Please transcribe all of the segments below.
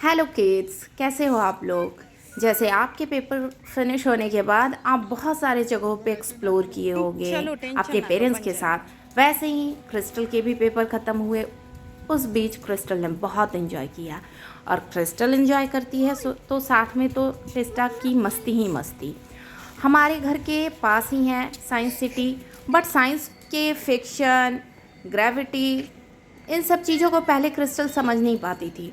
Hello kids, कैसे हो आप लोग। जैसे आपके पेपर फिनिश होने के बाद आप बहुत सारे जगहों पे एक्सप्लोर किए होंगे चलो टेंशन अपने ना लो पेरेंट्स बन के जाएगा। साथ, वैसे ही क्रिस्टल के भी पेपर ख़त्म हुए। उस बीच क्रिस्टल ने बहुत इन्जॉय किया और क्रिस्टल इन्जॉय करती है तो साथ में तो टिस्टा की मस्ती ही मस्ती। हमारे घर के पास ही है साइंस सिटी, बट साइंस के फिक्शन, ग्रेविटी, इन सब चीज़ों को पहले क्रिस्टल समझ नहीं पाती थी।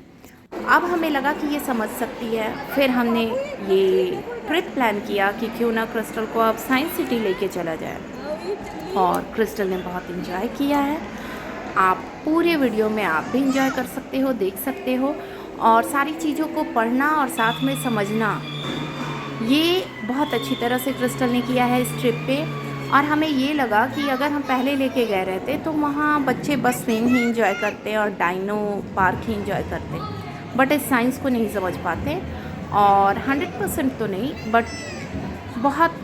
अब हमें लगा कि ये समझ सकती है, फिर हमने ये ट्रिप प्लान किया कि क्यों ना क्रिस्टल को अब साइंस सिटी लेके चला जाए। और क्रिस्टल ने बहुत इन्जॉय किया है। आप पूरे वीडियो में आप भी इन्जॉय कर सकते हो, देख सकते हो। और सारी चीज़ों को पढ़ना और साथ में समझना, ये बहुत अच्छी तरह से क्रिस्टल ने किया है इस ट्रिप पे। और हमें ये लगा कि अगर हम पहले लेके गए रहते तो वहाँ बच्चे बस सेम ही इंजॉय करते और डाइनो पार्क ही इंजॉय करते, बट इस साइंस को नहीं समझ पाते। और 100% तो नहीं, बट बहुत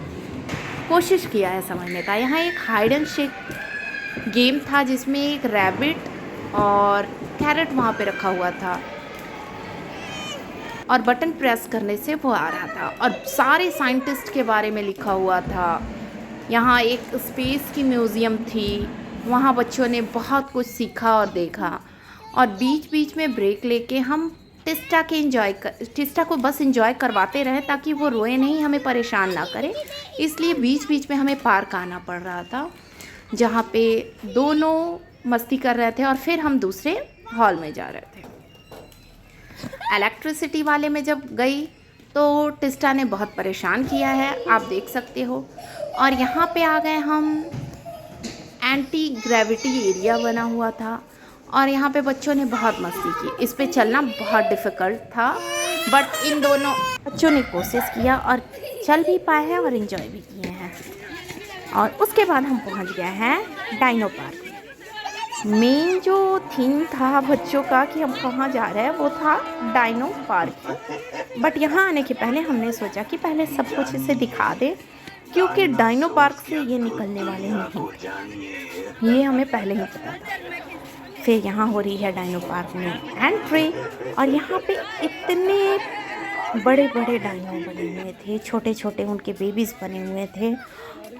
कोशिश किया है समझने का। यहाँ एक हाइड एंड शेक गेम था जिसमें एक रैबिट और कैरेट वहाँ पे रखा हुआ था और बटन प्रेस करने से वो आ रहा था और सारे साइंटिस्ट के बारे में लिखा हुआ था। यहाँ एक स्पेस की म्यूज़ियम थी, वहाँ बच्चों ने बहुत कुछ सीखा और देखा। और बीच बीच में ब्रेक लेके हम टिस्टा को बस इंजॉय करवाते रहे ताकि वो रोए नहीं, हमें परेशान ना करे। इसलिए बीच बीच में हमें पार्क आना पड़ रहा था जहाँ पे दोनों मस्ती कर रहे थे और फिर हम दूसरे हॉल में जा रहे थे। इलेक्ट्रिसिटी वाले में जब गई तो टिस्टा ने बहुत परेशान किया है, आप देख सकते हो। और यहाँ पे आ गए हम, एंटी ग्रेविटी एरिया बना हुआ था और यहाँ पे बच्चों ने बहुत मस्ती की। इस पे चलना बहुत डिफ़िकल्ट था, बट इन दोनों बच्चों ने कोशिश किया और चल भी पाए हैं और इन्जॉय भी किए हैं। और उसके बाद हम पहुँच गए हैं डाइनो पार्क। मेन जो थीम था बच्चों का कि हम कहाँ जा रहे हैं, वो था डाइनो पार्क। बट यहाँ आने के पहले हमने सोचा कि पहले सब कुछ इसे दिखा दे, क्योंकि डाइनो पार्क से ये निकलने वाले नहीं थे, ये हमें पहले ही पता था। फिर यहाँ हो रही है डाइनो पार्क में एंट्री, और यहाँ पे इतने बड़े बड़े डाइनो बने हुए थे, छोटे छोटे उनके बेबीज़ बने हुए थे।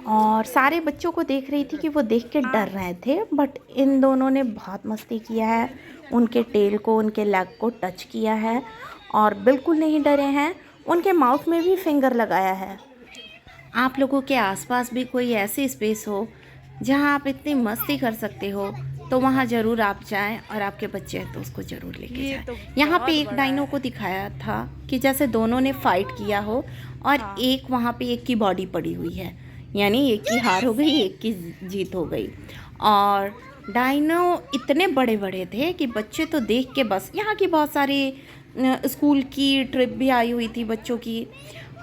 और सारे बच्चों को देख रही थी कि वो देख के डर रहे थे, बट इन दोनों ने बहुत मस्ती किया है, उनके टेल को, उनके लेग को टच किया है और बिल्कुल नहीं डरे हैं। उनके माउथ में भी फिंगर लगाया है। आप लोगों के आसपास भी कोई ऐसी स्पेस हो जहां आप इतनी मस्ती कर सकते हो तो वहां ज़रूर आप जाएं, और आपके बच्चे हैं तो उसको ज़रूर लेके ये जाएं। तो यहाँ पे बहुत एक बड़ा डाइनो है। को दिखाया था कि जैसे दोनों ने फाइट किया हो और हाँ। एक वहाँ पे एक की बॉडी पड़ी हुई है, यानी एक की हार हो गई, एक की जीत हो गई। और डाइनो इतने बड़े बड़े थे कि बच्चे तो देख के बस, यहाँ की बहुत सारी स्कूल की ट्रिप भी आई हुई थी बच्चों की,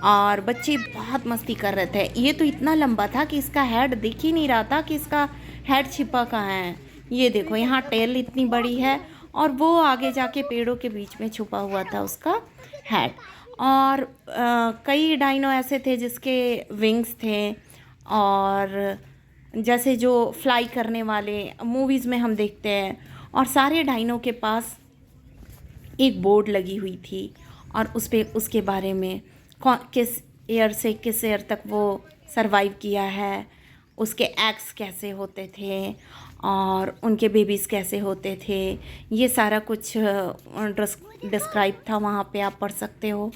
और बच्चे बहुत मस्ती कर रहे थे। ये तो इतना लंबा था कि इसका हेड दिख ही नहीं रहा था कि इसका हेड छिपा कहाँ है। ये देखो, यहाँ टेल इतनी बड़ी है और वो आगे जाके पेड़ों के बीच में छुपा हुआ था उसका हेड। और कई डाइनो ऐसे थे जिसके विंग्स थे, और जैसे जो फ्लाई करने वाले मूवीज़ में हम देखते हैं। और सारे डाइनो के पास एक बोर्ड लगी हुई थी और उस पे उसके बारे में किस ईयर से किस ईयर तक वो सरवाइव किया है, उसके एग्स कैसे होते थे और उनके बेबीज़ कैसे होते थे, ये सारा कुछ डिस्क्राइब था। वहाँ पे आप पढ़ सकते हो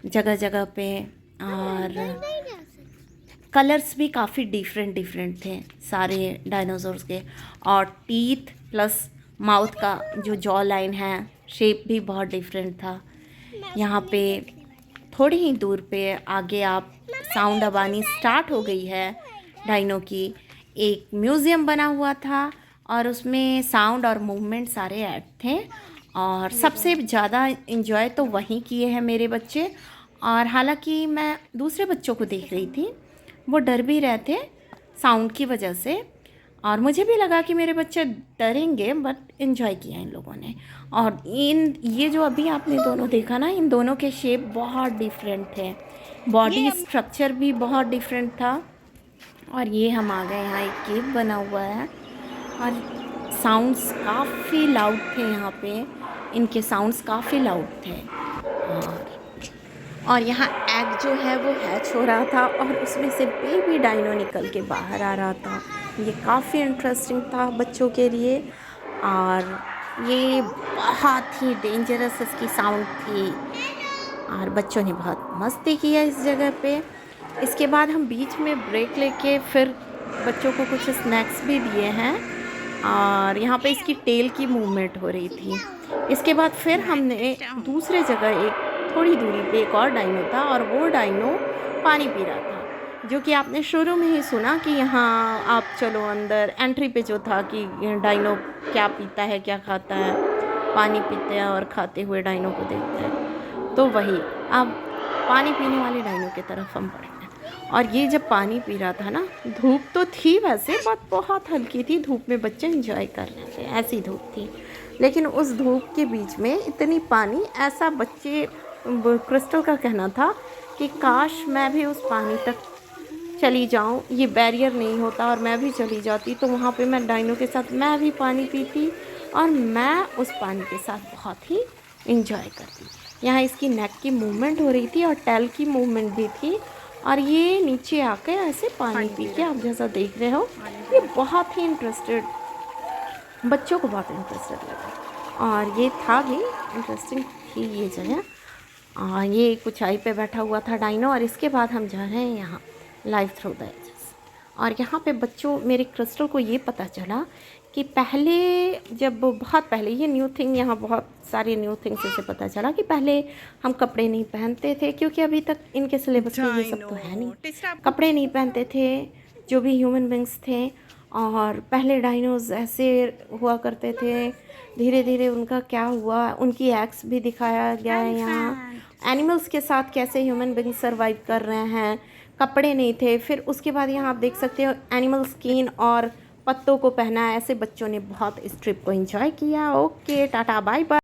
जगह जगह पे। और कलर्स भी काफ़ी डिफरेंट डिफरेंट थे सारे डायनासोर्स के, और टीथ प्लस माउथ का जो जॉ लाइन है, शेप भी बहुत डिफरेंट था। यहाँ पे थोड़ी ही दूर पे आगे आप साउंड आवानी स्टार्ट हो गई है डाइनो की। एक म्यूज़ियम बना हुआ था और उसमें साउंड और मूवमेंट सारे ऐड थे, और सबसे ज़्यादा इन्जॉय तो वहीं किए हैं मेरे बच्चे। और हालांकि मैं दूसरे बच्चों को देख रही थी, वो डर भी रहे थे साउंड की वजह से, और मुझे भी लगा कि मेरे बच्चे डरेंगे, बट इन्जॉय किया इन लोगों ने। और ये जो अभी आपने दोनों देखा ना, इन दोनों के शेप बहुत डिफरेंट थे, बॉडी स्ट्रक्चर भी बहुत डिफरेंट था। और ये हम आ गए, यहाँ एक केव बना हुआ है और साउंड्स काफ़ी लाउड थे यहाँ पे। इनके साउंड्स काफ़ी लाउड थे। और यहाँ एग जो है वो हैच हो रहा था और उसमें से बेबी डाइनो निकल के बाहर आ रहा था। ये काफ़ी इंटरेस्टिंग था बच्चों के लिए। और ये बहुत ही डेंजरस इसकी साउंड थी और बच्चों ने बहुत मस्ती किया इस जगह पे। इसके बाद हम बीच में ब्रेक लेके फिर बच्चों को कुछ स्नैक्स भी दिए हैं और यहाँ पे इसकी टेल की मूवमेंट हो रही थी। इसके बाद फिर हमने दूसरे जगह एक थोड़ी दूरी पे एक और डाइनो था और वो डाइनो पानी पी रहा था, जो कि आपने शुरू में ही सुना कि यहाँ आप चलो अंदर एंट्री पे जो था कि डाइनो क्या पीता है क्या खाता है, पानी पीते हैं और खाते हुए डाइनो को देखते हैं। तो वही अब पानी पीने वाले डाइनो की तरफ हम बढ़े। और ये जब पानी पी रहा था ना, धूप तो थी वैसे बट बहुत हल्की थी, धूप में बच्चे एंजॉय कर रहे थे, ऐसी धूप थी। लेकिन उस धूप के बीच में इतनी पानी, ऐसा बच्चे क्रिस्टल का कहना था कि काश मैं भी उस पानी तक चली जाऊं, ये बैरियर नहीं होता और मैं भी चली जाती तो वहाँ पे मैं डाइनो के साथ मैं भी पानी पीती और मैं उस पानी के साथ बहुत ही इंजॉय करती। यहाँ इसकी नेक की मूवमेंट हो रही थी और टेल की मूवमेंट भी थी और ये नीचे आकर ऐसे पानी पी के आप जैसा देख रहे हो, ये बहुत ही इंटरेस्टेड, बच्चों को बहुत इंटरेस्टेड लगा और ये था भी इंटरेस्टिंग थी ये जगह। और ये एक ऊंचाई पे बैठा हुआ था डाइनो। और इसके बाद हम जा रहे हैं यहाँ लाइव थ्रू द एजेस। और यहाँ पे बच्चों, मेरे क्रिस्टल को ये पता चला कि पहले, जब बहुत पहले, ये न्यू थिंग, यहाँ बहुत सारे न्यू थिंग्स से पता चला कि पहले हम कपड़े नहीं पहनते थे, क्योंकि अभी तक इनके सिलेबस में ये सब तो है नहीं, कपड़े नहीं पहनते थे जो भी ह्यूमन बींग्स थे। और पहले डाइनोज ऐसे हुआ करते थे, धीरे धीरे उनका क्या हुआ, उनकी एक्स भी दिखाया गया है यहाँ, एनिमल्स के साथ कैसे ह्यूमन बींग सर्वाइव कर रहे हैं, कपड़े नहीं थे। फिर उसके बाद यहाँ आप देख सकते हो एनिमल स्किन और पत्तों को पहना है। ऐसे बच्चों ने बहुत इस ट्रिप को एंजॉय किया। Okay, tata, bye bye.